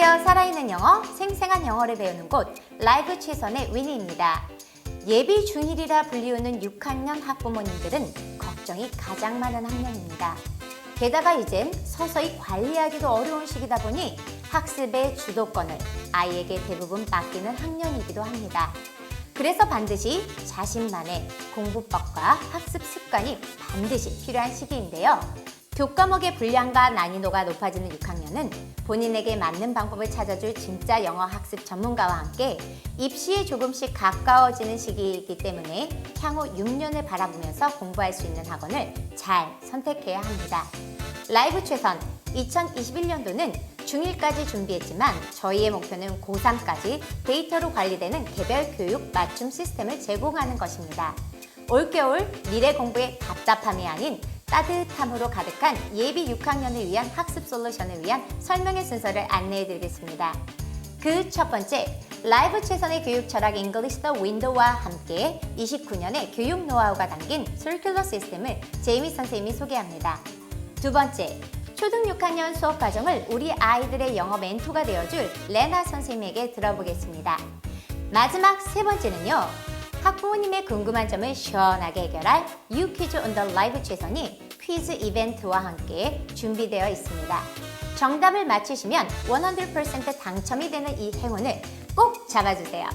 안녕하세요. 살아있는 영어, 생생한 영어를 배우는 곳 라이브 최선의 위니입니다. 예비 중1이라 불리우는 6학년 학부모님들은 걱정이 가장 많은 학년입니다. 게다가 이젠 서서히 관리하기도 어려운 시기다 보니 학습의 주도권을 아이에게 대부분 맡기는 학년이기도 합니다. 그래서 반드시 자신만의 공부법과 학습 습관이 반드시 필요한 시기인데요. 교과목의 분량과 난이도가 높아지는 6학년은 본인에게 맞는 방법을 찾아줄 진짜 영어 학습 전문가와 함께 입시에 조금씩 가까워지는 시기이기 때문에 향후 6년을 바라보면서 공부할 수 있는 학원을 잘 선택해야 합니다. 라이브 최선 2021년도는 중1까지 준비했지만 저희의 목표는 고3까지 데이터로 관리되는 개별 교육 맞춤 시스템을 제공하는 것입니다. 올겨울 미래 공부의 답답함이 아닌 따뜻함으로 가득한 예비 6학년을 위한 학습 솔루션을 위한 설명의 순서를 안내해 드리겠습니다. 그 첫 번째, 라이브 최선의 교육 철학 English the Window와 함께 29년의 교육 노하우가 담긴 Circular 시스템을 제이미 선생님이 소개합니다. 두 번째, 초등 6학년 수업 과정을 우리 아이들의 영어 멘토가 되어줄 레나 선생님에게 들어보겠습니다. 마지막 세 번째는요, 학부모님의 궁금한 점을 시원하게 해결할 You Quiz on the Live 최선이 퀴즈 이벤트와 함께 준비되어 있습니다. 정답을 맞히시면 100% 당첨이 되는 이 행운을 꼭 잡아주세요.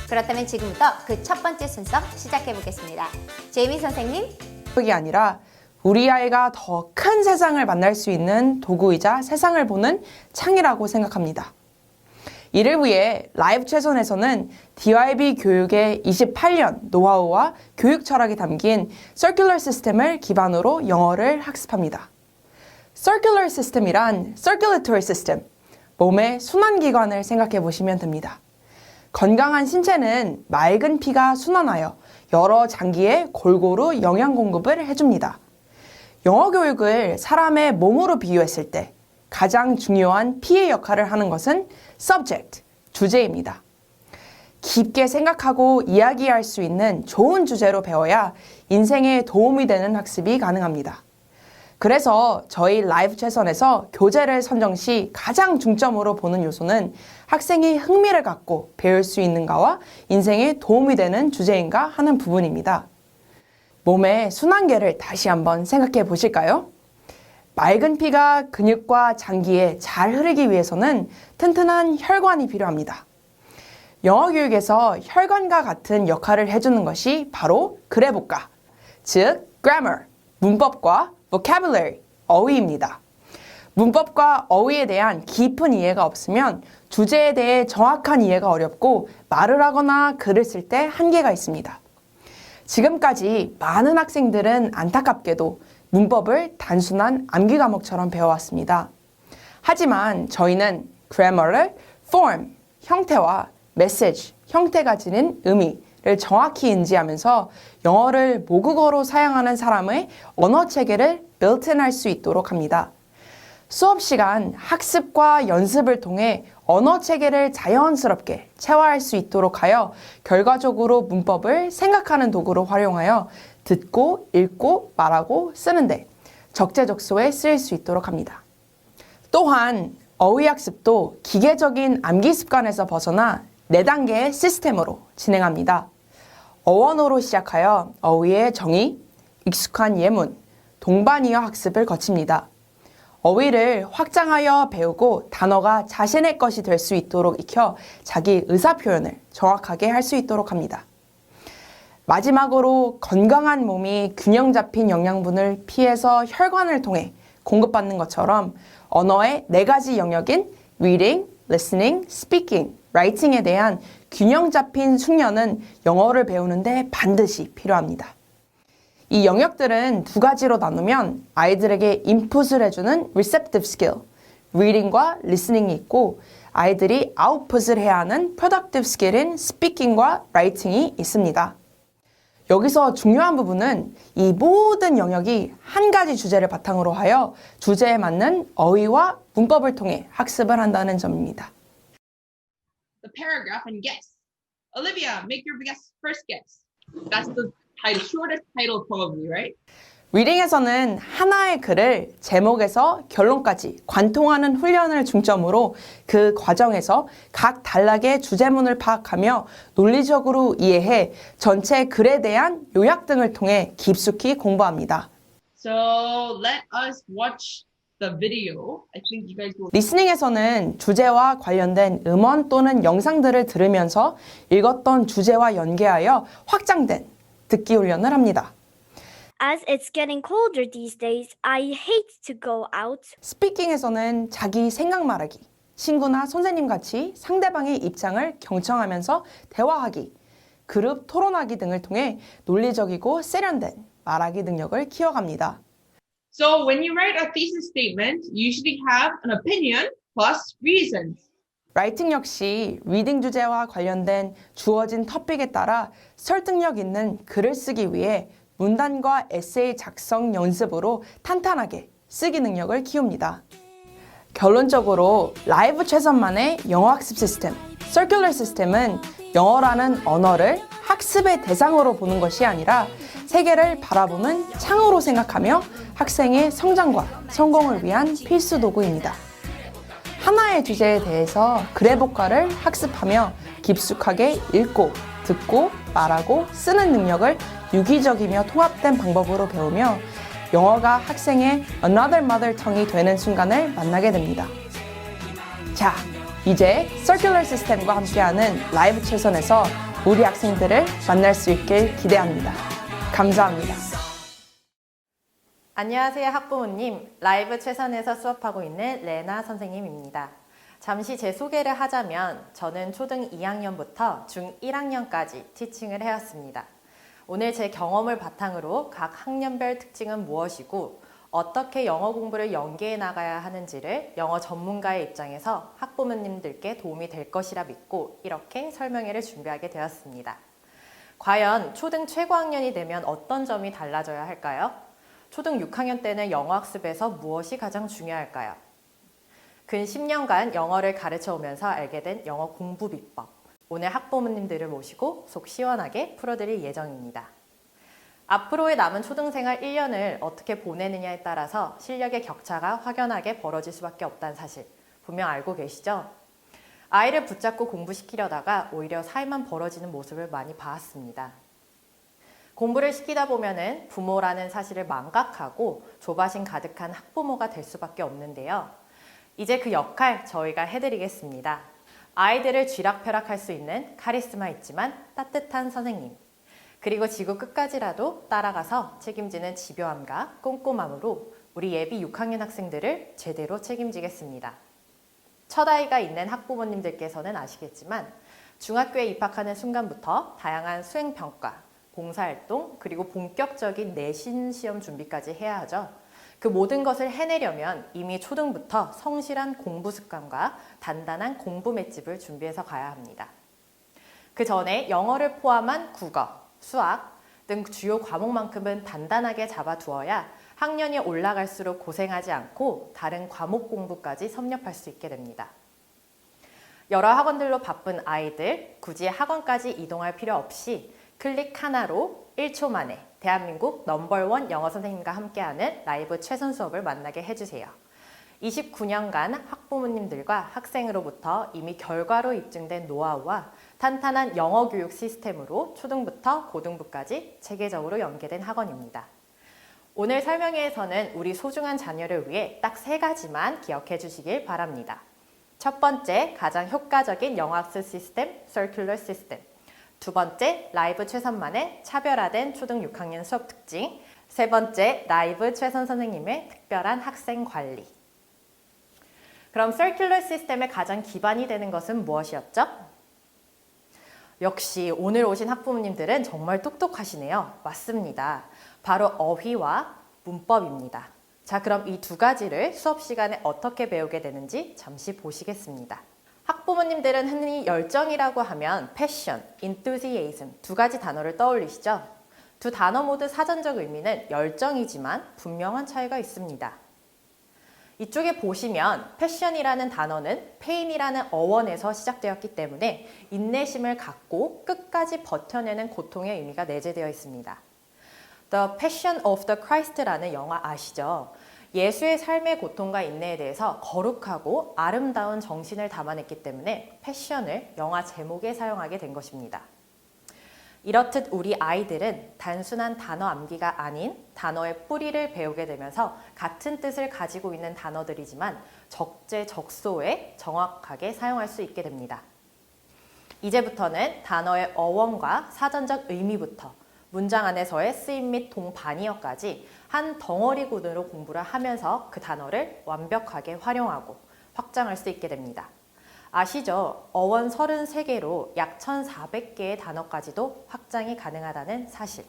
그렇다면 지금부터 그 첫 번째 순서 시작해 보겠습니다. 제이미 선생님. 그게 아니라 우리 아이가 더 큰 세상을 만날 수 있는 도구이자 세상을 보는 창이라고 생각합니다. 이를 위해 라이브 최선에서는 DYB 교육의 28년 노하우와 교육 철학이 담긴 Circular 시스템을 기반으로 영어를 학습합니다. Circular 시스템이란 Circulatory System, 몸의 순환기관을 생각해 보시면 됩니다. 건강한 신체는 맑은 피가 순환하여 여러 장기에 골고루 영양 공급을 해줍니다. 영어 교육을 사람의 몸으로 비유했을 때 가장 중요한 피의 역할을 하는 것은 subject, 주제입니다. 깊게 생각하고 이야기할 수 있는 좋은 주제로 배워야 인생에 도움이 되는 학습이 가능합니다. 그래서 저희 라이브 최선에서 교재를 선정 시 가장 중점으로 보는 요소는 학생이 흥미를 갖고 배울 수 있는가와 인생에 도움이 되는 주제인가 하는 부분입니다. 몸의 순환계를 다시 한번 생각해 보실까요? 맑은 피가 근육과 장기에 잘 흐르기 위해서는 튼튼한 혈관이 필요합니다. 영어 교육에서 혈관과 같은 역할을 해주는 것이 바로 그래복과, 즉 grammar, 문법과 vocabulary, 어휘입니다. 문법과 어휘에 대한 깊은 이해가 없으면 주제에 대해 정확한 이해가 어렵고 말을 하거나 글을 쓸 때 한계가 있습니다. 지금까지 많은 학생들은 안타깝게도 문법을 단순한 암기 과목처럼 배워왔습니다. 하지만 저희는 grammar를 form, 형태와 message, 형태가 지닌 의미를 정확히 인지하면서 영어를 모국어로 사용하는 사람의 언어 체계를 built-in 할 수 있도록 합니다. 수업 시간 학습과 연습을 통해 언어 체계를 자연스럽게 체화할 수 있도록 하여 결과적으로 문법을 생각하는 도구로 활용하여 듣고, 읽고, 말하고, 쓰는데 적재적소에 쓰일 수 있도록 합니다. 또한 어휘학습도 기계적인 암기 습관에서 벗어나 4단계의 시스템으로 진행합니다. 어원어로 시작하여 어휘의 정의, 익숙한 예문, 동반이어 학습을 거칩니다. 어휘를 확장하여 배우고 단어가 자신의 것이 될 수 있도록 익혀 자기 의사표현을 정확하게 할 수 있도록 합니다. 마지막으로 건강한 몸이 균형 잡힌 영양분을 피에서 혈관을 통해 공급받는 것처럼 언어의 4가지 영역인 reading, listening, speaking, writing에 대한 균형 잡힌 숙련은 영어를 배우는데 반드시 필요합니다. 이 영역들은 2가지로 나누면 아이들에게 인풋을 해주는 receptive skill, reading과 listening이 있고 아이들이 output을 해야 하는 productive skill인 speaking과 writing이 있습니다. 여기서 중요한 부분은 이 모든 영역이 한 가지 주제를 바탕으로 하여 주제에 맞는 어휘와 문법을 통해 학습을 한다는 점입니다. The paragraph and guess. Olivia, make your guess first guess. That's the shortest title probably, right? 리딩에서는 하나의 글을 제목에서 결론까지 관통하는 훈련을 중점으로 그 과정에서 각 단락의 주제문을 파악하며 논리적으로 이해해 전체 글에 대한 요약 등을 통해 깊숙이 공부합니다. So let us watch the video. I think you guys will. 리스닝에서는 주제와 관련된 음원 또는 영상들을 들으면서 읽었던 주제와 연계하여 확장된 듣기 훈련을 합니다. As it's getting colder these days, I hate to go out. 스피킹에서는 자기 생각 말하기, 친구나 선생님 같이 상대방의 입장을 경청하면서 대화하기, 그룹 토론하기 등을 통해 논리적이고 세련된 말하기 능력을 키워갑니다. So when you write a thesis statement, you usually have an opinion plus reasons. 라이팅 역시 리딩 주제와 관련된 주어진 토픽에 따라 설득력 있는 글을 쓰기 위해 문단과 에세이 작성 연습으로 탄탄하게 쓰기 능력을 키웁니다. 결론적으로 라이브 최선만의 영어 학습 시스템, Circular 시스템은 영어라는 언어를 학습의 대상으로 보는 것이 아니라 세계를 바라보는 창으로 생각하며 학생의 성장과 성공을 위한 필수 도구입니다. 하나의 주제에 대해서 글의 학습하며 깊숙하게 읽고, 듣고, 말하고, 쓰는 능력을 유기적이며 통합된 방법으로 배우며 영어가 학생의 another mother tongue이 되는 순간을 만나게 됩니다. 자, 이제 Circular 시스템과 함께하는 라이브 최선에서 우리 학생들을 만날 수 있길 기대합니다. 감사합니다. 안녕하세요 학부모님, 라이브 최선에서 수업하고 있는 레나 선생님입니다. 잠시 제 소개를 하자면 저는 초등 2학년부터 중 1학년까지 티칭을 해왔습니다. 오늘 제 경험을 바탕으로 각 학년별 특징은 무엇이고 어떻게 영어 공부를 연계해 나가야 하는지를 영어 전문가의 입장에서 학부모님들께 도움이 될 것이라 믿고 이렇게 설명회를 준비하게 되었습니다. 과연 초등 최고학년이 되면 어떤 점이 달라져야 할까요? 초등 6학년 때는 영어 학습에서 무엇이 가장 중요할까요? 근 10년간 영어를 가르쳐 오면서 알게 된 영어 공부 비법. 오늘 학부모님들을 모시고 속 시원하게 풀어드릴 예정입니다. 앞으로의 남은 초등생활 1년을 어떻게 보내느냐에 따라서 실력의 격차가 확연하게 벌어질 수밖에 없다는 사실 분명 알고 계시죠? 아이를 붙잡고 공부시키려다가 오히려 사이만 벌어지는 모습을 많이 봐왔습니다. 공부를 시키다 보면은 부모라는 사실을 망각하고 조바심 가득한 학부모가 될 수밖에 없는데요. 이제 그 역할 저희가 해드리겠습니다. 아이들을 쥐락펴락할 수 있는 카리스마 있지만 따뜻한 선생님. 그리고 지구 끝까지라도 따라가서 책임지는 집요함과 꼼꼼함으로 우리 예비 6학년 학생들을 제대로 책임지겠습니다. 첫 아이가 있는 학부모님들께서는 아시겠지만 중학교에 입학하는 순간부터 다양한 수행평가, 봉사활동, 그리고 본격적인 내신 시험 준비까지 해야 하죠. 그 모든 것을 해내려면 이미 초등부터 성실한 공부 습관과 단단한 공부 맷집을 준비해서 가야 합니다. 그 전에 영어를 포함한 국어, 수학 등 주요 과목만큼은 단단하게 잡아두어야 학년이 올라갈수록 고생하지 않고 다른 과목 공부까지 섭렵할 수 있게 됩니다. 여러 학원들로 바쁜 아이들, 굳이 학원까지 이동할 필요 없이 클릭 하나로 1초 만에 대한민국 넘버원 영어 선생님과 함께하는 라이브 최선 수업을 만나게 해주세요. 29년간 학부모님들과 학생으로부터 이미 결과로 입증된 노하우와 탄탄한 영어 교육 시스템으로 초등부터 고등부까지 체계적으로 연계된 학원입니다. 오늘 설명회에서는 우리 소중한 자녀를 위해 딱 3가지만 기억해 주시길 바랍니다. 첫 번째, 가장 효과적인 영어 학습 시스템, Circular 시스템. 두 번째, 라이브 최선만의 차별화된 초등 6학년 수업 특징. 세 번째, 라이브 최선 선생님의 특별한 학생 관리. 그럼 Circular 시스템의 가장 기반이 되는 것은 무엇이었죠? 역시 오늘 오신 학부모님들은 정말 똑똑하시네요. 맞습니다. 바로 어휘와 문법입니다. 자, 그럼 이 2가지를 수업 시간에 어떻게 배우게 되는지 잠시 보시겠습니다. 학부모님들은 흔히 열정이라고 하면 패션, enthusiasm 2가지 단어를 떠올리시죠? 2 단어 모두 사전적 의미는 열정이지만 분명한 차이가 있습니다. 이쪽에 보시면 패션이라는 단어는 pain이라는 어원에서 시작되었기 때문에 인내심을 갖고 끝까지 버텨내는 고통의 의미가 내재되어 있습니다. The Passion of the Christ라는 영화 아시죠? 예수의 삶의 고통과 인내에 대해서 거룩하고 아름다운 정신을 담아냈기 때문에 패션을 영화 제목에 사용하게 된 것입니다. 이렇듯 우리 아이들은 단순한 단어 암기가 아닌 단어의 뿌리를 배우게 되면서 같은 뜻을 가지고 있는 단어들이지만 적재적소에 정확하게 사용할 수 있게 됩니다. 이제부터는 단어의 어원과 사전적 의미부터 문장 안에서의 쓰임 및 동반이어까지 한 덩어리군으로 공부를 하면서 그 단어를 완벽하게 활용하고 확장할 수 있게 됩니다. 아시죠? 어원 33개로 약 1,400개의 단어까지도 확장이 가능하다는 사실.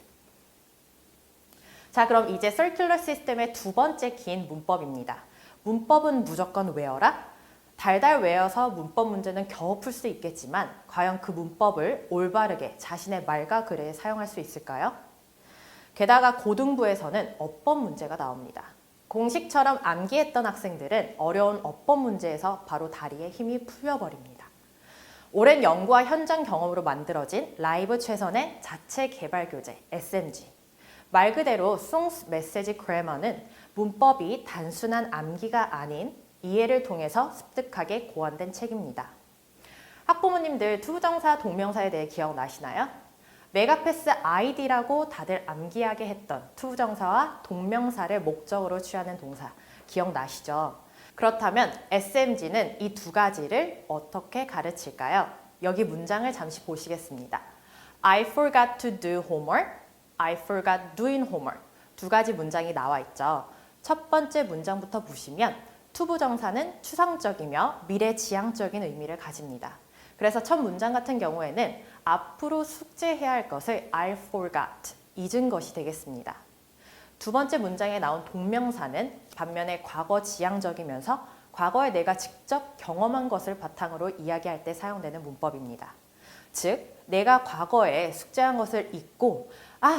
자, 그럼 이제 서큘러 시스템의 두 번째 긴 문법입니다. 문법은 무조건 외워라? 달달 외워서 문법 문제는 겨우 풀 수 있겠지만 과연 그 문법을 올바르게 자신의 말과 글에 사용할 수 있을까요? 게다가 고등부에서는 어법 문제가 나옵니다. 공식처럼 암기했던 학생들은 어려운 어법 문제에서 바로 다리에 힘이 풀려버립니다. 오랜 연구와 현장 경험으로 만들어진 라이브 최선의 자체 개발 교재 SMG. 말 그대로 Songs Message Grammar는 문법이 단순한 암기가 아닌 이해를 통해서 습득하게 고안된 책입니다. 학부모님들 투부정사 동명사에 대해 기억나시나요? 메가패스 ID라고 다들 암기하게 했던 투부정사와 동명사를 목적으로 취하는 동사 기억나시죠? 그렇다면 SMG는 이 두 가지를 어떻게 가르칠까요? 여기 문장을 잠시 보시겠습니다. I forgot to do homework, I forgot doing homework. 두 가지 문장이 나와 있죠. 첫 번째 문장부터 보시면 투부정사는 추상적이며 미래지향적인 의미를 가집니다. 그래서 첫 문장 같은 경우에는 앞으로 숙제해야 할 것을 I forgot, 잊은 것이 되겠습니다. 두 번째 문장에 나온 동명사는 반면에 과거 지향적이면서 과거에 내가 직접 경험한 것을 바탕으로 이야기할 때 사용되는 문법입니다. 즉, 내가 과거에 숙제한 것을 잊고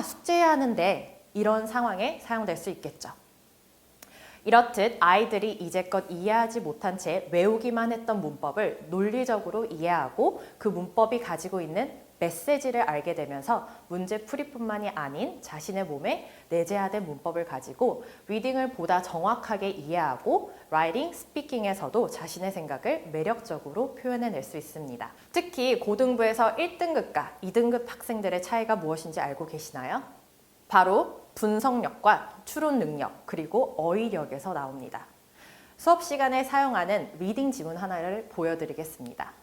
숙제해야 하는데 이런 상황에 사용될 수 있겠죠. 이렇듯 아이들이 이제껏 이해하지 못한 채 외우기만 했던 문법을 논리적으로 이해하고 그 문법이 가지고 있는 메시지를 알게 되면서 문제 풀이뿐만이 아닌 자신의 몸에 내재화된 문법을 가지고 리딩을 보다 정확하게 이해하고 라이팅, 스피킹에서도 자신의 생각을 매력적으로 표현해낼 수 있습니다. 특히 고등부에서 1등급과 2등급 학생들의 차이가 무엇인지 알고 계시나요? 바로 분석력과 추론 능력, 그리고 어휘력에서 나옵니다. 수업 시간에 사용하는 리딩 지문 하나를 보여드리겠습니다.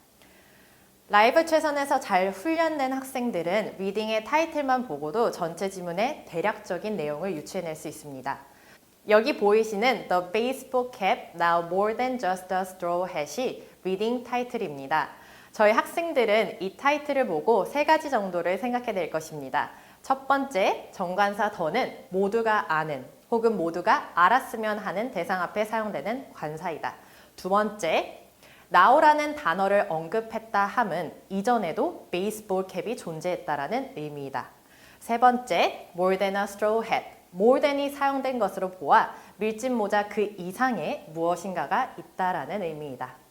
라이브 최선에서 잘 훈련된 학생들은 리딩의 타이틀만 보고도 전체 지문의 대략적인 내용을 유추해낼 수 있습니다. 여기 보이시는 The baseball cap now more than just a straw hat이 리딩 타이틀입니다. 저희 학생들은 이 타이틀을 보고 세 가지 정도를 생각해낼 것입니다. 첫 번째, 정관사 더는 모두가 아는 혹은 모두가 알았으면 하는 대상 앞에 사용되는 관사이다. 두 번째, now라는 단어를 언급했다 함은 이전에도 베이스볼 캡이 존재했다라는 의미이다. 세 번째, more than a straw hat. more than이 사용된 것으로 보아 밀짚 모자 그 이상의 무엇인가가 있다라는 의미이다.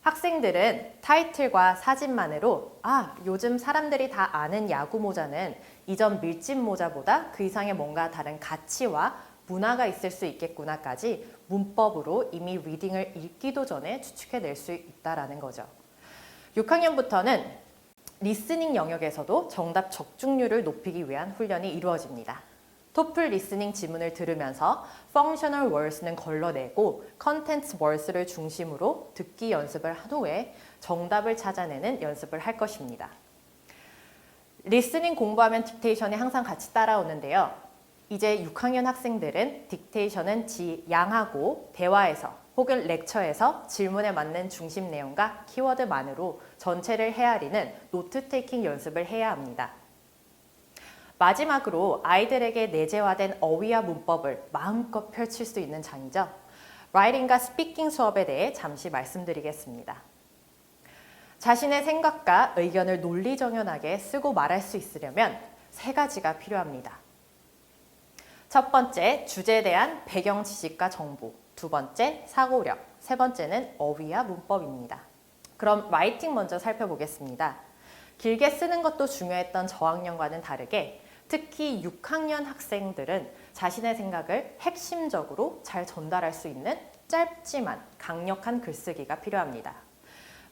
학생들은 타이틀과 사진만으로 요즘 사람들이 다 아는 야구 모자는 이전 밀짚 모자보다 그 이상의 뭔가 다른 가치와 문화가 있을 수 있겠구나까지 문법으로 이미 리딩을 읽기도 전에 추측해낼 수 있다라는 거죠. 6학년부터는 리스닝 영역에서도 정답 적중률을 높이기 위한 훈련이 이루어집니다. 토플 리스닝 지문을 들으면서 functional words는 걸러내고 contents words를 중심으로 듣기 연습을 한 후에 정답을 찾아내는 연습을 할 것입니다. 리스닝 공부하면 딕테이션이 항상 같이 따라오는데요. 이제 6학년 학생들은 딕테이션은 양하고 대화에서 혹은 렉처에서 질문에 맞는 중심 내용과 키워드만으로 전체를 헤아리는 노트 테이킹 연습을 해야 합니다. 마지막으로 아이들에게 내재화된 어휘와 문법을 마음껏 펼칠 수 있는 장이죠. 라이팅과 스피킹 수업에 대해 잠시 말씀드리겠습니다. 자신의 생각과 의견을 논리정연하게 쓰고 말할 수 있으려면 세 가지가 필요합니다. 첫 번째, 주제에 대한 배경 지식과 정보. 두 번째, 사고력. 세 번째는 어휘와 문법입니다. 그럼 라이팅 먼저 살펴보겠습니다. 길게 쓰는 것도 중요했던 저학년과는 다르게 특히 6학년 학생들은 자신의 생각을 핵심적으로 잘 전달할 수 있는 짧지만 강력한 글쓰기가 필요합니다.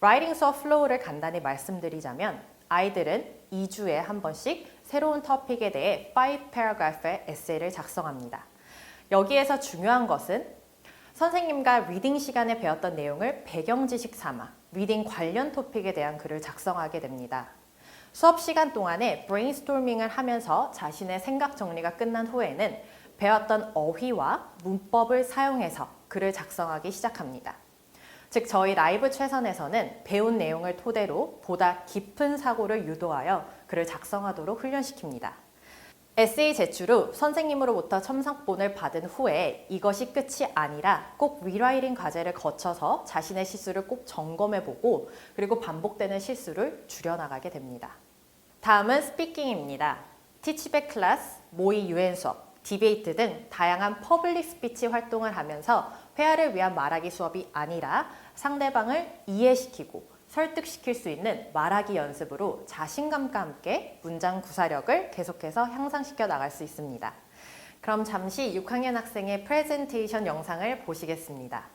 라이팅 수업 플로우를 간단히 말씀드리자면 아이들은 2주에 한 번씩 새로운 토픽에 대해 5 paragraph의 에세이를 작성합니다. 여기에서 중요한 것은 선생님과 리딩 시간에 배웠던 내용을 배경 지식 삼아 리딩 관련 토픽에 대한 글을 작성하게 됩니다. 수업 시간 동안에 브레인스토밍을 하면서 자신의 생각 정리가 끝난 후에는 배웠던 어휘와 문법을 사용해서 글을 작성하기 시작합니다. 즉 저희 라이브 최선에서는 배운 내용을 토대로 보다 깊은 사고를 유도하여 글을 작성하도록 훈련시킵니다. 에세이 제출 후 선생님으로부터 첨삭본을 받은 후에 이것이 끝이 아니라 꼭 리라이팅 과제를 거쳐서 자신의 실수를 꼭 점검해보고 그리고 반복되는 실수를 줄여나가게 됩니다. 다음은 스피킹입니다. 티치백 클래스, 모의 유엔 수업, 디베이트 등 다양한 퍼블릭 스피치 활동을 하면서 회화를 위한 말하기 수업이 아니라 상대방을 이해시키고 설득시킬 수 있는 말하기 연습으로 자신감과 함께 문장 구사력을 계속해서 향상시켜 나갈 수 있습니다. 그럼 잠시 6학년 학생의 프레젠테이션 영상을 보시겠습니다.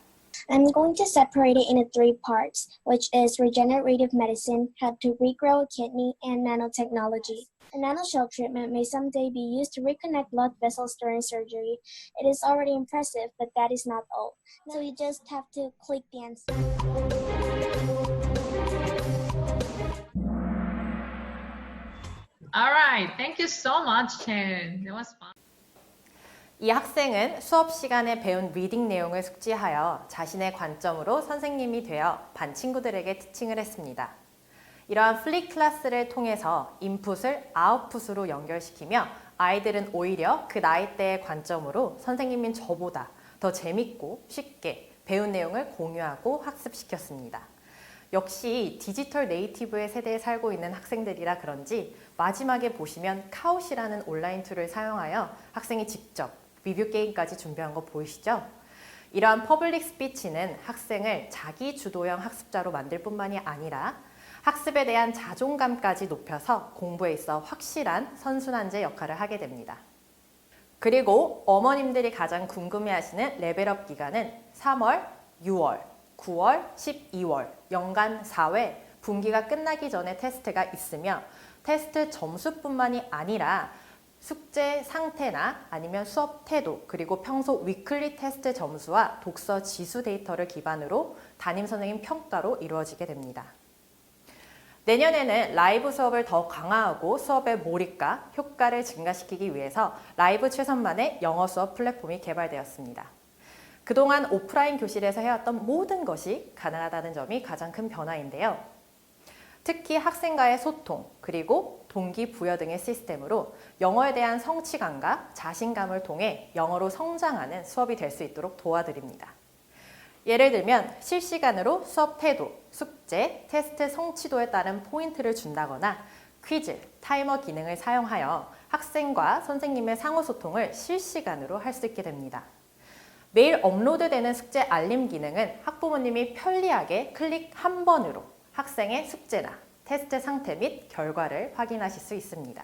I'm going to separate it into three parts, which is regenerative medicine, how to regrow a kidney, and nanotechnology. A nanocell treatment may someday be used to reconnect blood vessels during surgery. It is already impressive, but that is not all. So you just have to click the answer. All right, thank you so much, Chen. That was fun. 이 학생은 수업 시간에 배운 리딩 내용을 숙지하여 자신의 관점으로 선생님이 되어 반 친구들에게 티칭을 했습니다. 이러한 플립 클래스를 통해서 인풋을 아웃풋으로 연결시키며 아이들은 오히려 그 나이대의 관점으로 선생님인 저보다 더 재밌고 쉽게 배운 내용을 공유하고 학습시켰습니다. 역시 디지털 네이티브의 세대에 살고 있는 학생들이라 그런지 마지막에 보시면 카웃이라는 온라인 툴을 사용하여 학생이 직접 리뷰 게임까지 준비한 거 보이시죠? 이러한 퍼블릭 스피치는 학생을 자기 주도형 학습자로 만들 뿐만이 아니라 학습에 대한 자존감까지 높여서 공부에 있어 확실한 선순환제 역할을 하게 됩니다. 그리고 어머님들이 가장 궁금해하시는 레벨업 기간은 3월, 6월, 9월, 12월, 연간 4회 분기가 끝나기 전에 테스트가 있으며 테스트 점수뿐만이 아니라 숙제 상태나 아니면 수업 태도 그리고 평소 위클리 테스트 점수와 독서 지수 데이터를 기반으로 담임 선생님 평가로 이루어지게 됩니다. 내년에는 라이브 수업을 더 강화하고 수업의 몰입과 효과를 증가시키기 위해서 라이브 최선만의 영어 수업 플랫폼이 개발되었습니다. 그동안 오프라인 교실에서 해왔던 모든 것이 가능하다는 점이 가장 큰 변화인데요. 특히 학생과의 소통, 그리고 동기부여 등의 시스템으로 영어에 대한 성취감과 자신감을 통해 영어로 성장하는 수업이 될 수 있도록 도와드립니다. 예를 들면 실시간으로 수업 태도, 숙제, 테스트 성취도에 따른 포인트를 준다거나 퀴즈, 타이머 기능을 사용하여 학생과 선생님의 상호소통을 실시간으로 할 수 있게 됩니다. 매일 업로드되는 숙제 알림 기능은 학부모님이 편리하게 클릭 한 번으로 학생의 숙제나 테스트 상태 및 결과를 확인하실 수 있습니다.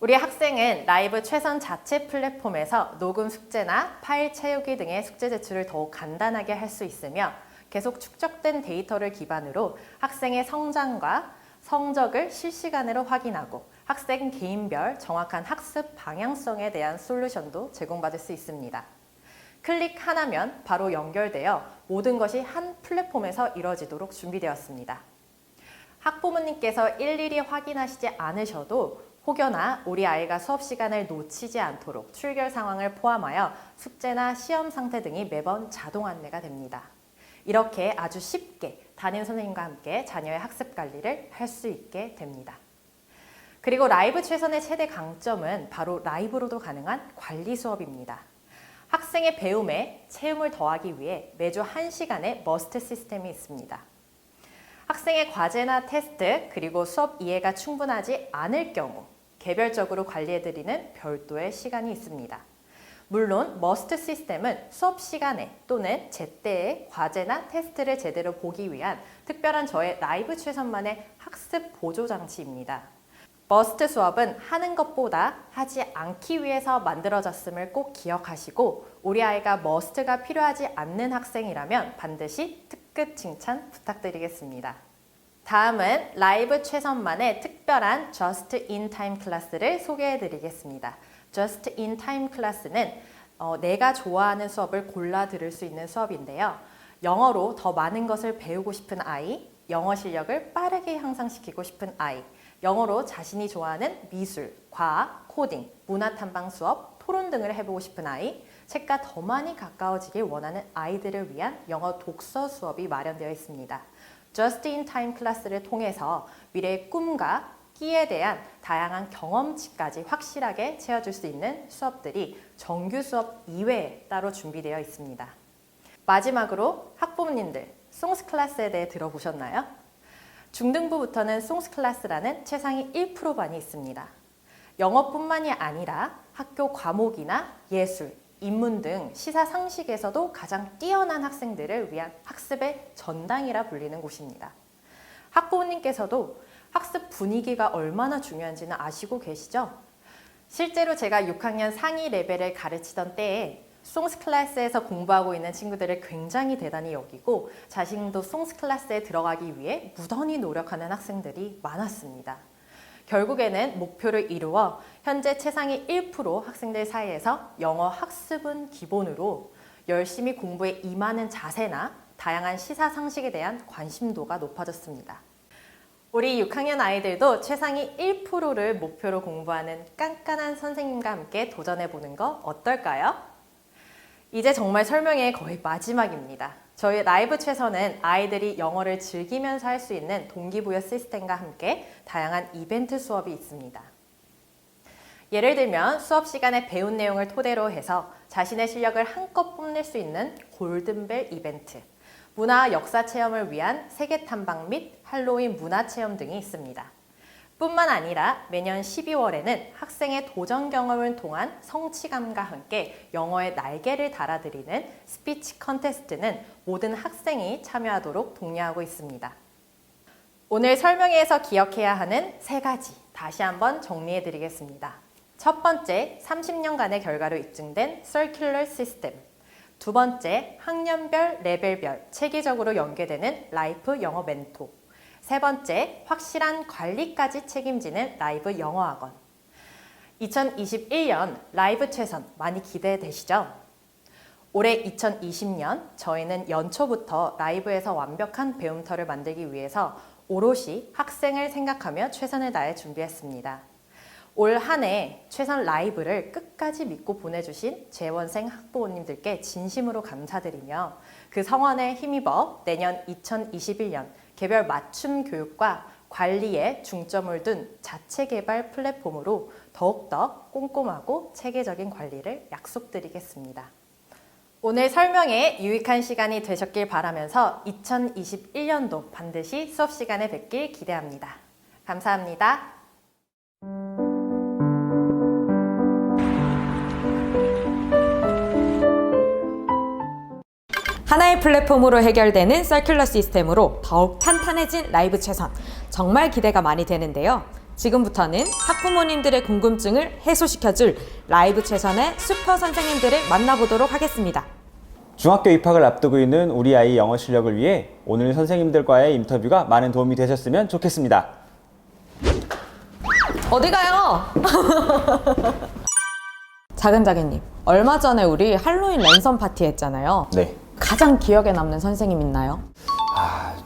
우리 학생은 라이브 최선 자체 플랫폼에서 녹음 숙제나 파일 채우기 등의 숙제 제출을 더욱 간단하게 할 수 있으며 계속 축적된 데이터를 기반으로 학생의 성장과 성적을 실시간으로 확인하고 학생 개인별 정확한 학습 방향성에 대한 솔루션도 제공받을 수 있습니다. 클릭 하나면 바로 연결되어 모든 것이 한 플랫폼에서 이루어지도록 준비되었습니다. 학부모님께서 일일이 확인하시지 않으셔도 혹여나 우리 아이가 수업 시간을 놓치지 않도록 출결 상황을 포함하여 숙제나 시험 상태 등이 매번 자동 안내가 됩니다. 이렇게 아주 쉽게 담임 선생님과 함께 자녀의 학습 관리를 할 수 있게 됩니다. 그리고 라이브 최선의 최대 강점은 바로 라이브로도 가능한 관리 수업입니다. 학생의 배움에 체험을 더하기 위해 매주 1시간의 머스트 시스템이 있습니다. 학생의 과제나 테스트 그리고 수업 이해가 충분하지 않을 경우 개별적으로 관리해드리는 별도의 시간이 있습니다. 물론 머스트 시스템은 수업 시간에 또는 제때에 과제나 테스트를 제대로 보기 위한 특별한 저의 라이브 최선만의 학습 보조 장치입니다. 머스트 수업은 하는 것보다 하지 않기 위해서 만들어졌음을 꼭 기억하시고 우리 아이가 머스트가 필요하지 않는 학생이라면 반드시 특급 칭찬 부탁드리겠습니다. 다음은 라이브 최선만의 특별한 Just in Time 클래스를 소개해 드리겠습니다. Just in Time 클래스는 내가 좋아하는 수업을 골라 들을 수 있는 수업인데요. 영어로 더 많은 것을 배우고 싶은 아이, 영어 실력을 빠르게 향상시키고 싶은 아이, 영어로 자신이 좋아하는 미술, 과학, 코딩, 문화 탐방 수업, 토론 등을 해보고 싶은 아이, 책과 더 많이 가까워지길 원하는 아이들을 위한 영어 독서 수업이 마련되어 있습니다. Just in Time 클래스를 통해서 미래의 꿈과 끼에 대한 다양한 경험치까지 확실하게 채워줄 수 있는 수업들이 정규 수업 이외에 따로 준비되어 있습니다. 마지막으로 학부모님들, 송스 클래스에 대해 들어보셨나요? 중등부부터는 송스 클래스라는 최상위 1%반이 있습니다. 영어뿐만이 아니라 학교 과목이나 예술, 인문 등 시사상식에서도 가장 뛰어난 학생들을 위한 학습의 전당이라 불리는 곳입니다. 학부모님께서도 학습 분위기가 얼마나 중요한지는 아시고 계시죠? 실제로 제가 6학년 상위 레벨을 가르치던 때에 송스 클래스에서 공부하고 있는 친구들을 굉장히 대단히 여기고 자신도 송스 클래스에 들어가기 위해 무던히 노력하는 학생들이 많았습니다. 결국에는 목표를 이루어 현재 최상위 1% 학생들 사이에서 영어 학습은 기본으로 열심히 공부에 임하는 자세나 다양한 시사상식에 대한 관심도가 높아졌습니다. 우리 6학년 아이들도 최상위 1%를 목표로 공부하는 깐깐한 선생님과 함께 도전해보는 거 어떨까요? 이제 정말 설명의 거의 마지막입니다. 저희 라이브 최선은 아이들이 영어를 즐기면서 할 수 있는 동기부여 시스템과 함께 다양한 이벤트 수업이 있습니다. 예를 들면 수업 시간에 배운 내용을 토대로 해서 자신의 실력을 한껏 뽐낼 수 있는 골든벨 이벤트, 문화 역사 체험을 위한 세계 탐방 및 할로윈 문화 체험 등이 있습니다. 뿐만 아니라 매년 12월에는 학생의 도전 경험을 통한 성취감과 함께 영어의 날개를 달아드리는 스피치 컨테스트는 모든 학생이 참여하도록 독려하고 있습니다. 오늘 설명회에서 기억해야 하는 3가지 다시 한번 정리해 드리겠습니다. 첫 번째, 30년간의 결과로 입증된 서큘러 시스템. 두 번째, 학년별, 레벨별, 체계적으로 연계되는 라이프 영어 멘토. 세 번째, 확실한 관리까지 책임지는 라이브 영어학원. 2021년 라이브 최선 많이 기대되시죠? 올해 2020년 저희는 연초부터 라이브에서 완벽한 배움터를 만들기 위해서 오롯이 학생을 생각하며 최선을 다해 준비했습니다. 올 한 해 최선 라이브를 끝까지 믿고 보내주신 재원생 학부모님들께 진심으로 감사드리며 그 성원에 힘입어 내년 2021년 개별 맞춤 교육과 관리에 중점을 둔 자체 개발 플랫폼으로 더욱더 꼼꼼하고 체계적인 관리를 약속드리겠습니다. 오늘 설명에 유익한 시간이 되셨길 바라면서 2021년도 반드시 수업 시간에 뵙길 기대합니다. 감사합니다. 하나의 플랫폼으로 해결되는 서큘러 시스템으로 더욱 탄탄해진 라이브 최선. 정말 기대가 많이 되는데요. 지금부터는 학부모님들의 궁금증을 해소시켜줄 라이브 최선의 슈퍼 선생님들을 만나보도록 하겠습니다. 중학교 입학을 앞두고 있는 우리 아이 영어 실력을 위해 오늘 선생님들과의 인터뷰가 많은 도움이 되셨으면 좋겠습니다. 어디 가요? 자근자근님, 얼마 전에 우리 할로윈 랜선 파티 했잖아요. 네. 가장 기억에 남는 선생님 있나요?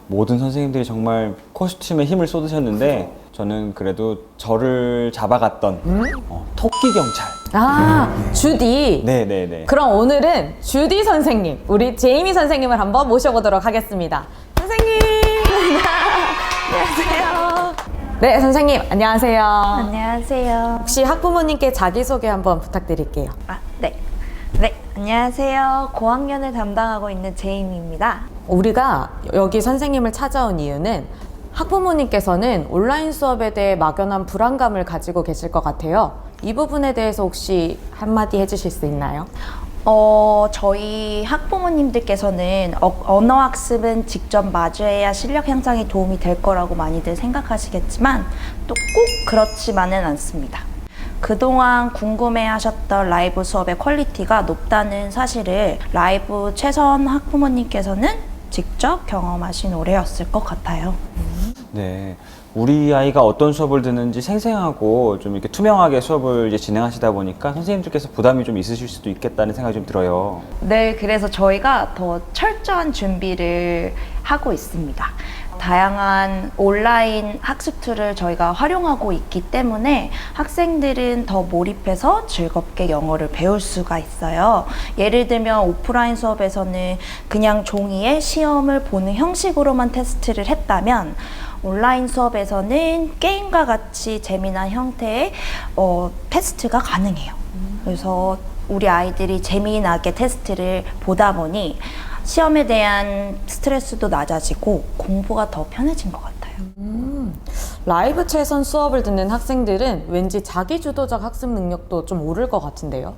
모든 선생님들이 정말 코스튬에 힘을 쏟으셨는데 저는 그래도 저를 잡아갔던 토끼 경찰. 주디. 네네네. 그럼 오늘은 주디 선생님, 우리 제이미 선생님을 한번 모셔보도록 하겠습니다. 선생님! 안녕하세요. 네, 선생님, 안녕하세요. 안녕하세요. 혹시 학부모님께 자기소개 한번 부탁드릴게요. 네. 네, 안녕하세요. 고학년을 담당하고 있는 제이미입니다. 우리가 여기 선생님을 찾아온 이유는 학부모님께서는 온라인 수업에 대해 막연한 불안감을 가지고 계실 것 같아요. 이 부분에 대해서 혹시 한마디 해주실 수 있나요? 저희 학부모님들께서는 언어 학습은 직접 마주해야 실력 향상에 도움이 될 거라고 많이들 생각하시겠지만 또 꼭 그렇지만은 않습니다. 그동안 궁금해하셨던 라이브 수업의 퀄리티가 높다는 사실을 라이브 최선 학부모님께서는 직접 경험하신 올해였을 것 같아요. 네. 우리 아이가 어떤 수업을 듣는지 생생하고 좀 이렇게 투명하게 수업을 이제 진행하시다 보니까 선생님들께서 부담이 좀 있으실 수도 있겠다는 생각이 좀 들어요. 네, 그래서 저희가 더 철저한 준비를 하고 있습니다. 다양한 온라인 학습 툴을 저희가 활용하고 있기 때문에 학생들은 더 몰입해서 즐겁게 영어를 배울 수가 있어요. 예를 들면 오프라인 수업에서는 그냥 종이에 시험을 보는 형식으로만 테스트를 했다면 온라인 수업에서는 게임과 같이 재미난 형태의 테스트가 가능해요. 그래서 우리 아이들이 재미나게 테스트를 보다 보니 시험에 대한 스트레스도 낮아지고 공부가 더 편해진 것 같아요. 라이브 최선 수업을 듣는 학생들은 왠지 자기주도적 학습 능력도 좀 오를 것 같은데요.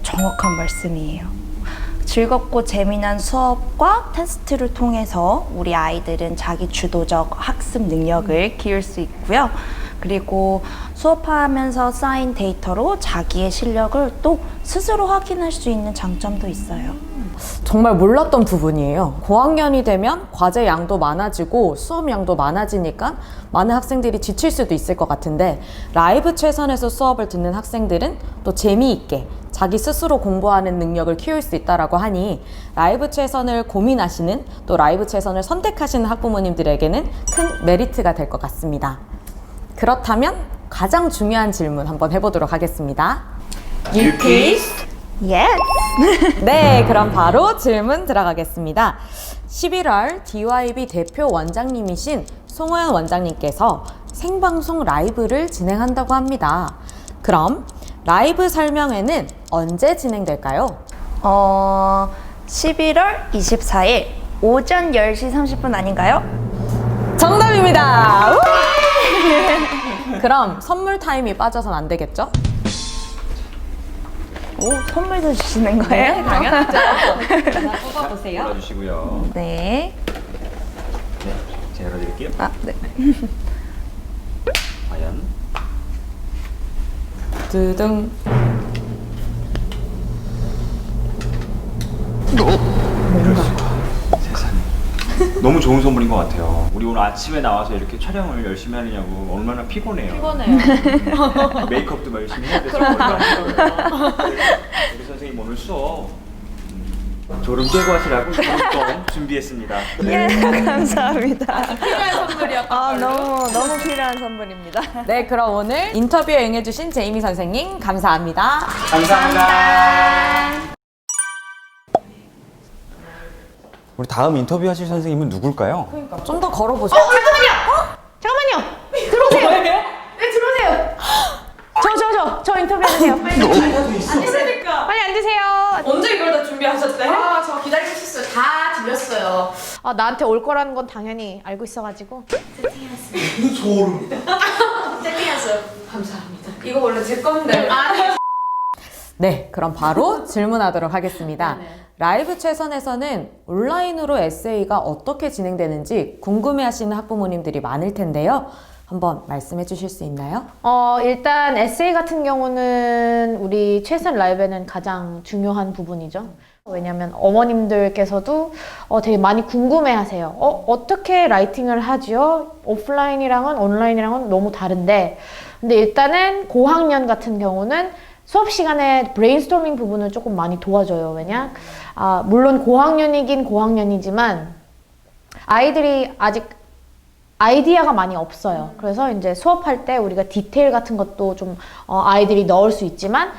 정확한 말씀이에요. 즐겁고 재미난 수업과 테스트를 통해서 우리 아이들은 자기 주도적 학습 능력을 키울 수 있고요. 그리고 수업하면서 쌓인 데이터로 자기의 실력을 또 스스로 확인할 수 있는 장점도 있어요. 정말 몰랐던 부분이에요. 고학년이 되면 과제 양도 많아지고 수업 양도 많아지니까 많은 학생들이 지칠 수도 있을 것 같은데 라이브 최선에서 수업을 듣는 학생들은 또 재미있게 자기 스스로 공부하는 능력을 키울 수 있다고 하니 라이브 최선을 고민하시는 또 라이브 최선을 선택하시는 학부모님들에게는 큰 메리트가 될 것 같습니다. 그렇다면 가장 중요한 질문 한번 해보도록 하겠습니다. Yes! 네, 그럼 바로 질문 들어가겠습니다. 11월 DYB 대표 원장님이신 송호연 원장님께서 생방송 라이브를 진행한다고 합니다. 그럼 라이브 설명회는 언제 진행될까요? 11월 24일 오전 10시 30분 아닌가요? 정답입니다. 그럼 선물 타임이 빠져선 안 되겠죠? 선물도 주시는 거예요? 당연하죠. 뽑아보세요. 골라주시고요. 네. 네, 제가 열어드릴게요. 네. 과연? 두둥. 세상에. 너무 좋은 선물인 것 같아요. 우리 오늘 아침에 나와서 이렇게 촬영을 열심히 하느냐고 얼마나 피곤해요. 메이크업도 막 열심히 해야 돼서 머리가 우리 선생님 오늘 수업 졸음 깨고 하시라고 졸음동 준비했습니다. 예, 감사합니다. 필요한 선물이었던 걸로. 너무 필요한 선물입니다. 네, 그럼 오늘 인터뷰에 응해주신 제이미 선생님 감사합니다. 감사합니다. 우리 다음 인터뷰 하실 선생님은 누굴까요? 좀 더 걸어보죠. 잠깐만요. 들어오세요. 네, 들어오세요. 저 인터뷰해주세요. 빨리 앉으세요. 빨리 앉으세요. 언제 이걸 다 준비하셨대? 저 기다리고 있었어요. 다 들렸어요. 나한테 올 거라는 건 당연히 알고 있어가지고. 세팅했어요. 감사합니다. 이거 원래 제 건데. 네, 그럼 바로 질문하도록 하겠습니다. 라이브 최선에서는 온라인으로 에세이가 어떻게 진행되는지 궁금해하시는 학부모님들이 많을 텐데요. 한번 말씀해 주실 수 있나요? 일단 에세이 같은 경우는 우리 최선 라이브에는 가장 중요한 부분이죠. 왜냐면 어머님들께서도 되게 많이 궁금해하세요. 어떻게 라이팅을 하죠? 오프라인이랑은 온라인이랑은 너무 다른데. 근데 일단은 고학년 같은 경우는 수업 시간에 브레인스토밍 부분을 조금 많이 도와줘요. 왜냐? 물론 고학년이긴 고학년이지만 아이들이 아직 아이디어가 많이 없어요. 그래서 이제 수업할 때 우리가 디테일 같은 것도 좀 아이들이 넣을 수 있지만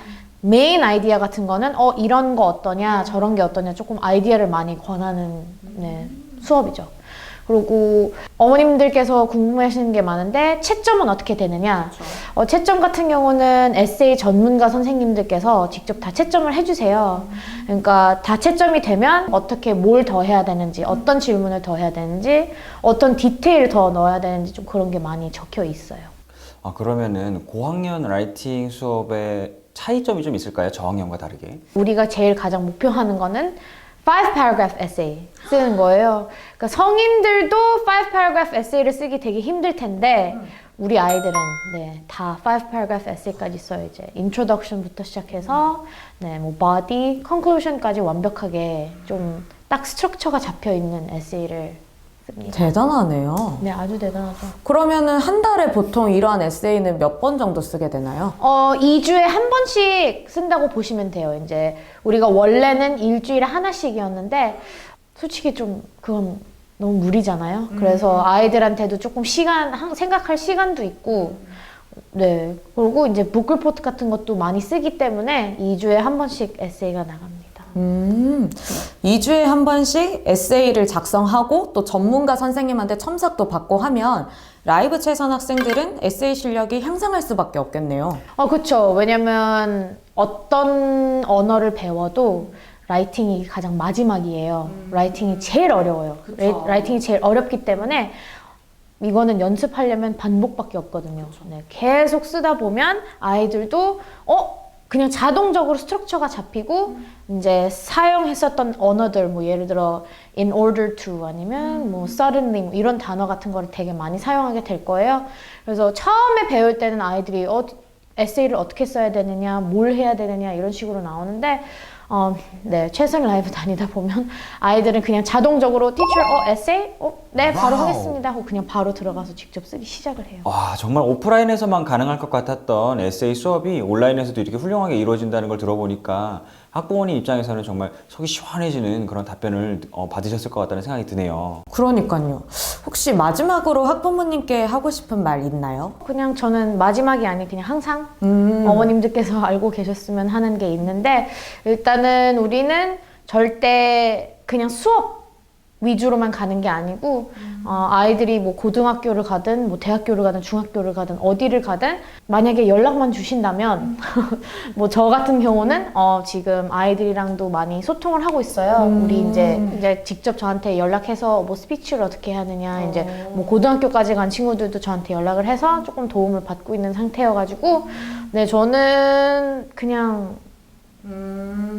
메인 아이디어 같은 거는 이런 거 어떠냐 저런 게 어떠냐 조금 아이디어를 많이 권하는 수업이죠. 그리고 어머님들께서 궁금해하시는 게 많은데 채점은 어떻게 되느냐. 채점 같은 경우는 에세이 전문가 선생님들께서 직접 다 채점을 해주세요. 그러니까 다 채점이 되면 어떻게 뭘 더 해야 되는지, 어떤 질문을 더 해야 되는지, 어떤 디테일을 더 넣어야 되는지 좀 그런 게 많이 적혀 있어요. 그러면은 고학년 라이팅 수업에 차이점이 좀 있을까요? 저학년과 다르게. 우리가 제일 가장 목표하는 거는 5 paragraph essay 쓰는 거예요. 그러니까 성인들도 5 paragraph essay를 쓰기 되게 힘들 텐데 우리 아이들은 네, 다 5 paragraph essay까지 써요. 이제 introduction부터 시작해서 네, 뭐 body, conclusion까지 완벽하게 좀 딱 스트럭처가 잡혀 있는 에세이를 씁니다. 대단하네요. 네, 아주 대단하죠. 그러면은 한 달에 보통 이러한 에세이는 몇 번 정도 쓰게 되나요? 2주에 한 번씩 쓴다고 보시면 돼요. 이제 우리가 원래는 일주일에 하나씩이었는데 솔직히 좀 그건 너무 무리잖아요. 그래서 아이들한테도 조금 생각할 시간도 있고 네. 그리고 이제 북 리포트 같은 것도 많이 쓰기 때문에 2주에 한 번씩 에세이가 나갑니다. 2주에 한 번씩 에세이를 작성하고 또 전문가 선생님한테 첨삭도 받고 하면 라이브 최선 학생들은 에세이 실력이 향상할 수밖에 없겠네요. 그렇죠. 왜냐면 어떤 언어를 배워도 라이팅이 가장 마지막이에요. 라이팅이 제일 어려워요. 라이팅이 제일 어렵기 때문에 이거는 연습하려면 반복밖에 없거든요. 네, 계속 쓰다 보면 아이들도 그냥 자동적으로 스트럭처가 잡히고 이제 사용했었던 언어들 뭐 예를 들어 in order to 아니면 뭐 suddenly 뭐 이런 단어 같은 거를 되게 많이 사용하게 될 거예요. 그래서 처음에 배울 때는 아이들이 에세이를 어떻게 써야 되느냐, 뭘 해야 되느냐 이런 식으로 나오는데 네, 최선 라이브 다니다 보면 아이들은 그냥 자동적으로 teacher, 에세이? 네, 바로 하겠습니다 하고 그냥 바로 들어가서 직접 쓰기 시작을 해요. 와, 정말 오프라인에서만 가능할 것 같았던 에세이 수업이 온라인에서도 이렇게 훌륭하게 이루어진다는 걸 들어보니까 학부모님 입장에서는 정말 속이 시원해지는 그런 답변을 받으셨을 것 같다는 생각이 드네요. 그러니까요. 혹시 마지막으로 학부모님께 하고 싶은 말 있나요? 그냥 저는 마지막이 아닌 그냥 항상 어머님들께서 알고 계셨으면 하는 게 있는데 일단은 우리는 절대 그냥 수업 위주로만 가는 게 아니고 아이들이 뭐 고등학교를 가든 뭐 대학교를 가든 중학교를 가든 어디를 가든 만약에 연락만 주신다면 뭐 저 같은 경우는 지금 아이들이랑도 많이 소통을 하고 있어요. 우리 이제 직접 저한테 연락해서 뭐 스피치를 어떻게 하느냐 이제 뭐 고등학교까지 간 친구들도 저한테 연락을 해서 조금 도움을 받고 있는 상태여가지고 네 저는 그냥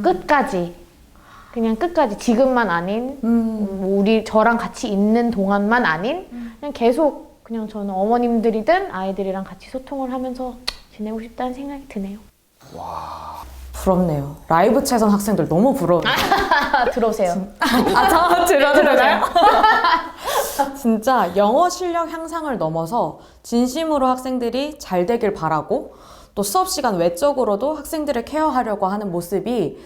끝까지 지금만 아닌 뭐 저랑 같이 있는 동안만 아닌 그냥 계속 그냥 저는 어머님들이든 아이들이랑 같이 소통을 하면서 지내고 싶다는 생각이 드네요. 와, 부럽네요. 라이브 최선 학생들 너무 부러워요. 들어오세요. 저 들어요? 진짜 영어 실력 향상을 넘어서 진심으로 학생들이 잘 되길 바라고 또 수업 시간 외적으로도 학생들을 케어하려고 하는 모습이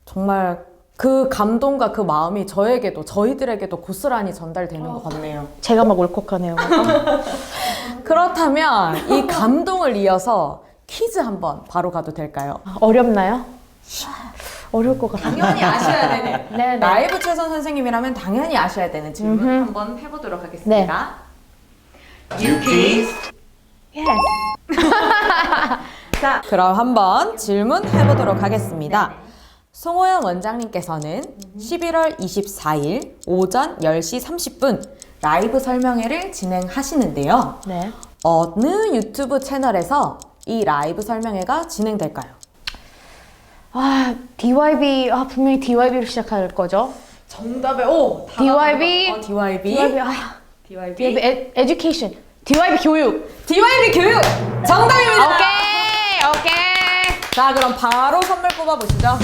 정말 그 감동과 그 마음이 저희들에게도 고스란히 전달되는 것 같네요. 제가 막 울컥하네요. 그렇다면 이 감동을 이어서 퀴즈 한번 바로 가도 될까요? 어렵나요? 어려울 것 같아요. 당연히 아셔야 되는 네. 라이브 최선 선생님이라면 당연히 아셔야 되는 질문 한번 해보도록 하겠습니다. 뉴퀴즈. 자, 그럼 한번 질문 해보도록 하겠습니다. 송호연 원장님께서는 11월 24일 오전 10시 30분 라이브 설명회를 진행하시는데요. 네. 어느 유튜브 채널에서 이 라이브 설명회가 진행될까요? DYB, 분명히 DYB로 시작할 거죠? 정답에, DYB. DYB Education. DYB 교육. DYB 교육! 정답입니다! 오케이. 자, 그럼 바로 선물 뽑아보시죠.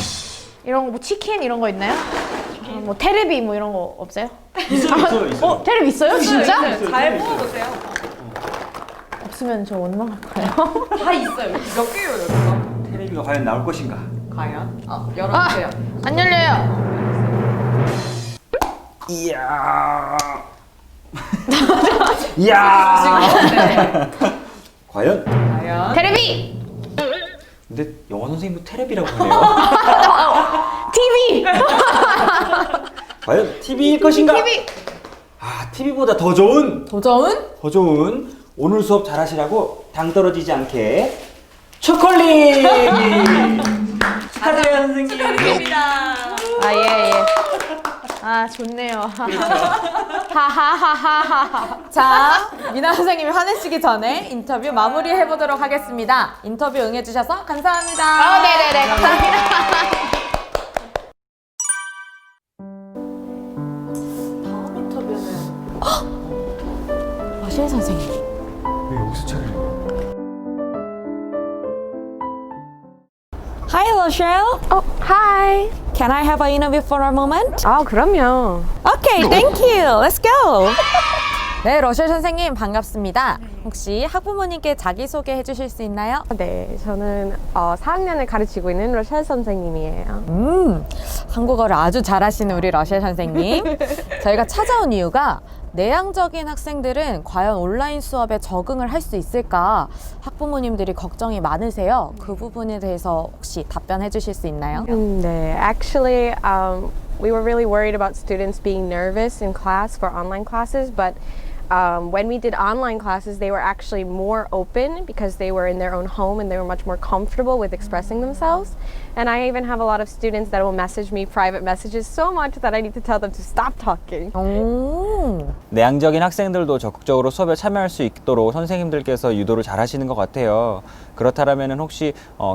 이런 거, 뭐 치킨 이런 거 있나요? 뭐 테레비 뭐 이런 거 없어요? 있어요. 테레비 있어요? 진짜? 있어요. 잘 뽑아보세요. 없으면 저 원망할까요? 다 있어요. 몇 개요, 여기가? 테레비가 과연 나올 것인가? 과연? 열어주세요. 안 열려요. 이야. 이야. 과연? 테레비! 근데 영어 선생님도 테레비라고 하네요. TV! 과연 TV일 것인가? TV! TV보다 더 좋은 오늘 수업 잘하시라고 당 떨어지지 않게 초콜릿! 축하드려요, 선생님. 축하드립니다. 예. 아, 좋네요. 하하하하하. 자, 미나 선생님이 화내시기 전에 인터뷰 마무리해 보도록 하겠습니다. 인터뷰 응해주셔서 감사합니다. 네네네, 감사합니다. 다음 인터뷰는 러셀 선생님. 왜 여기서 차를? Hi, Rochelle. Oh, hi. Can I have an interview for a moment? 아, 그럼요. Okay, thank you. Let's go. 네, 러셀 선생님 반갑습니다. 혹시 학부모님께 자기소개 해주실 수 있나요? 네, 저는 4학년을 가르치고 있는 러셀 선생님이에요. 한국어를 아주 잘하시는 우리 러셀 선생님. 저희가 찾아온 이유가 내향적인 학생들은 과연 온라인 수업에 적응을 할 수 있을까 학부모님들이 걱정이 많으세요. 그 부분에 대해서 혹시 답변해 주실 수 있나요? 네, actually, we were really worried about students being nervous in class for online classes, but when we did online classes, they were actually more open because they were in their own home and they were much more comfortable with expressing themselves. And I even have a lot of students that will message me private messages so much that I need to tell them to stop talking. 내향적인 학생들도 적극적으로 수업에 참여할 수 있도록 선생님들께서 유도를 잘 하시는 것 같아요. 그렇다면 혹시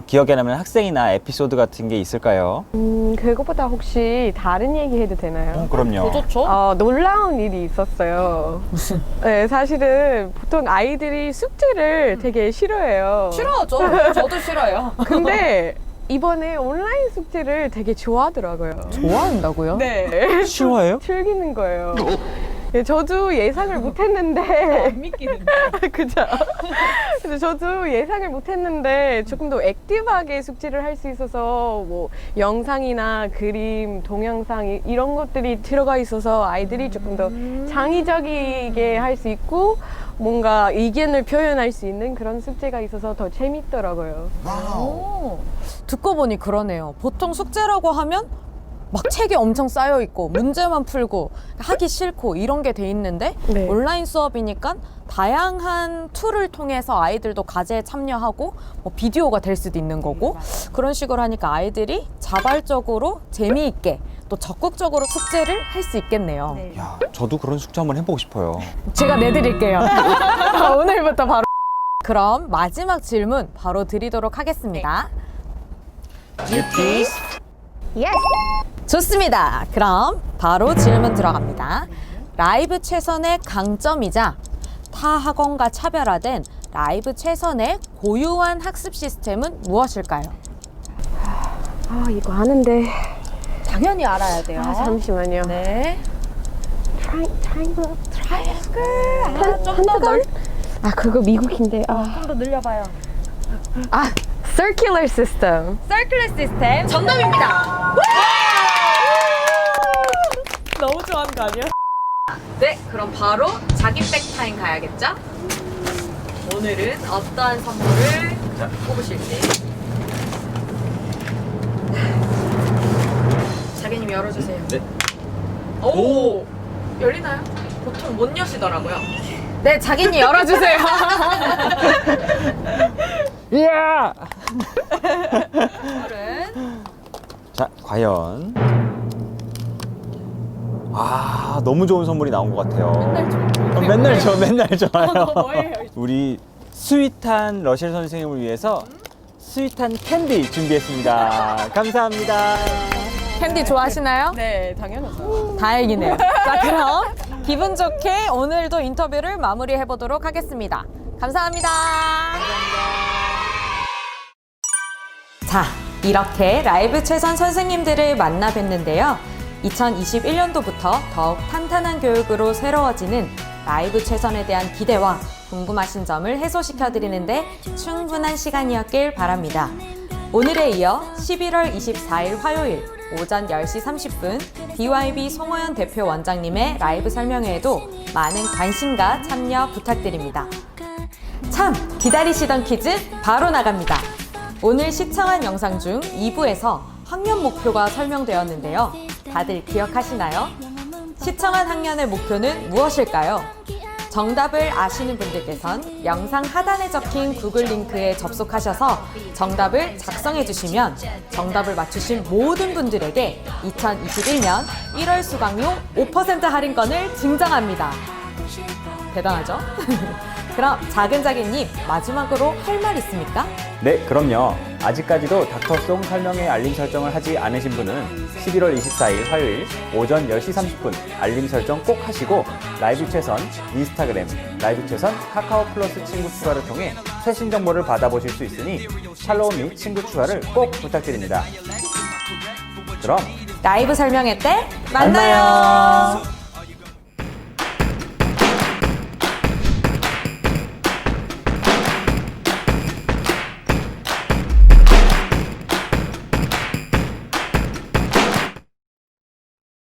기억에 남는 학생이나 에피소드 같은 게 있을까요? 그거보다 혹시 다른 얘기 해도 되나요? 그럼요. 좋죠. 놀라운 일이 있었어요. 무슨? 네, 사실은 보통 아이들이 숙제를 되게 싫어해요. 싫어하죠. 저도 싫어요. 근데 이번에 온라인 숙제를 되게 좋아하더라고요. 좋아한다고요? 네. 싫어해요? 즐기는 거예요. 네, 저도 예상을 못했는데 안 믿기는데. 그죠? 근데 저도 예상을 못했는데 조금 더 액티브하게 숙제를 할 수 있어서 뭐 영상이나 그림, 동영상 이런 것들이 들어가 있어서 아이들이 조금 더 창의적이게 할 수 있고 뭔가 의견을 표현할 수 있는 그런 숙제가 있어서 더 재밌더라고요. 듣고 보니 그러네요. 보통 숙제라고 하면 막 책이 엄청 쌓여 있고 문제만 풀고 하기 싫고 이런 게 돼 있는데 네. 온라인 수업이니까 다양한 툴을 통해서 아이들도 과제에 참여하고 뭐 비디오가 될 수도 있는 거고 그런 식으로 하니까 아이들이 자발적으로 재미있게 또 적극적으로 숙제를 할 수 있겠네요. 야, 저도 그런 숙제 한번 해보고 싶어요. 제가 내드릴게요. 오늘부터 바로. 그럼 마지막 질문 바로 드리도록 하겠습니다. Yes. 좋습니다. 그럼 바로 질문 들어갑니다. 라이브 최선의 강점이자 타 학원과 차별화된 라이브 최선의 고유한 학습 시스템은 무엇일까요? 이거 아는데. 당연히 알아야 돼요. 잠시만요. 네. 트라이앵글. 좀 더 그거 미국인데. 좀 더 늘려봐요. Circular system. 서큘러 시스템 정답입니다. 너무 좋아하는 거 아니야? 네, 그럼 바로 자기 백타임 가야겠죠? 오늘은 어떠한 선물을 뽑으실지. 자기님 열어주세요. 네. 오, 열리나요? 보통 못 여시더라고요. 네, 자기님 열어주세요. 이야! 선물은 자, 과연. 너무 좋은 선물이 나온 것 같아요. 맨날 좋아요. 우리 스윗한 러셀 선생님을 위해서 스윗한 캔디 준비했습니다. 감사합니다. 캔디 좋아하시나요? 네, 당연하죠. 다행이네요. 자, 그럼 기분 좋게 오늘도 인터뷰를 마무리해 보도록 하겠습니다. 감사합니다. 자, 이렇게 라이브 최선 선생님들을 만나 뵀는데요. 2021년도부터 더욱 탄탄한 교육으로 새로워지는 라이브 최선에 대한 기대와 궁금하신 점을 해소시켜드리는데 충분한 시간이었길 바랍니다. 오늘에 이어 11월 24일 화요일 오전 10시 30분 DYB 송호연 대표 원장님의 라이브 설명회에도 많은 관심과 참여 부탁드립니다. 참 기다리시던 퀴즈 바로 나갑니다. 오늘 시청한 영상 중 2부에서 학년 목표가 설명되었는데요. 다들 기억하시나요? 시청한 학년의 목표는 무엇일까요? 정답을 아시는 분들께선 영상 하단에 적힌 구글 링크에 접속하셔서 정답을 작성해 주시면 정답을 맞추신 모든 분들에게 2021년 1월 수강료 5% 할인권을 증정합니다. 대단하죠? 그럼 작은자기님, 마지막으로 할 말 있습니까? 네, 그럼요. 아직까지도 닥터송 설명회 알림 설정을 하지 않으신 분은 11월 24일 화요일 오전 10시 30분 알림 설정 꼭 하시고 라이브 최선 인스타그램, 라이브 최선 카카오 플러스 친구 추가를 통해 최신 정보를 받아보실 수 있으니 팔로우 및 친구 추가를 꼭 부탁드립니다. 그럼 라이브 설명회 때 만나요.